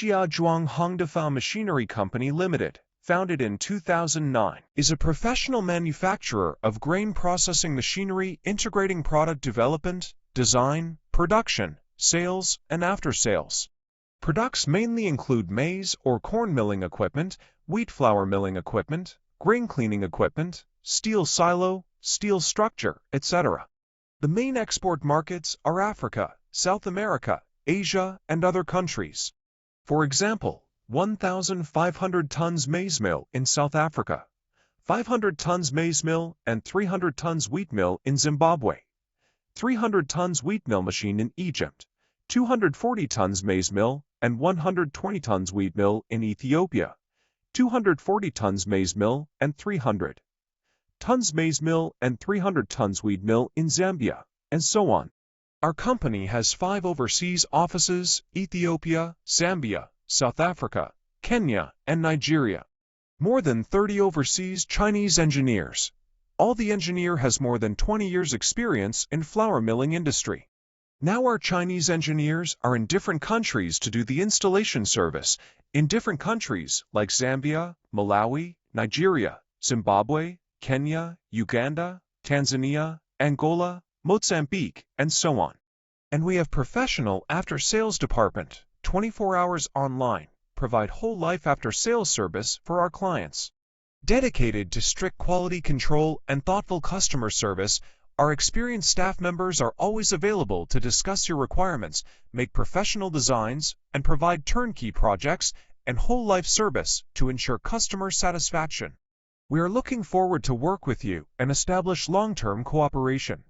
Shijiazhuang Hongdefa Machinery Company Limited, founded in 2009, is a professional manufacturer of grain processing machinery integrating product development, design, production, sales, and after-sales. Products mainly include maize or corn milling equipment, wheat flour milling equipment, grain cleaning equipment, steel silo, steel structure, etc. The main export markets are Africa, South America, Asia, and other countries. For example, 1,500 tons maize mill in South Africa, 500 tons maize mill and 300 tons wheat mill in Zimbabwe, 300 tons wheat mill machine in Egypt, 240 tons maize mill and 120 tons wheat mill in Ethiopia, 240 tons maize mill and 300 tons maize mill and 300 tons wheat mill in Zambia, and so on. Our company has 5 overseas offices: Ethiopia, Zambia, South Africa, Kenya, and Nigeria. More than 30 overseas Chinese engineers. All the engineer has more than 20 years experience in flour milling industry. Now our Chinese engineers are in different countries to do the installation service in different countries like Zambia, Malawi, Nigeria, Zimbabwe, Kenya, Uganda, Tanzania, Angola, Mozambique, and so on. And we have professional after-sales department, 24 hours online, provide whole life after-sales service for our clients. Dedicated to strict quality control and thoughtful customer service, our experienced staff members are always available to discuss your requirements, make professional designs, and provide turnkey projects and whole life service to ensure customer satisfaction. We are looking forward to work with you and establish long-term cooperation.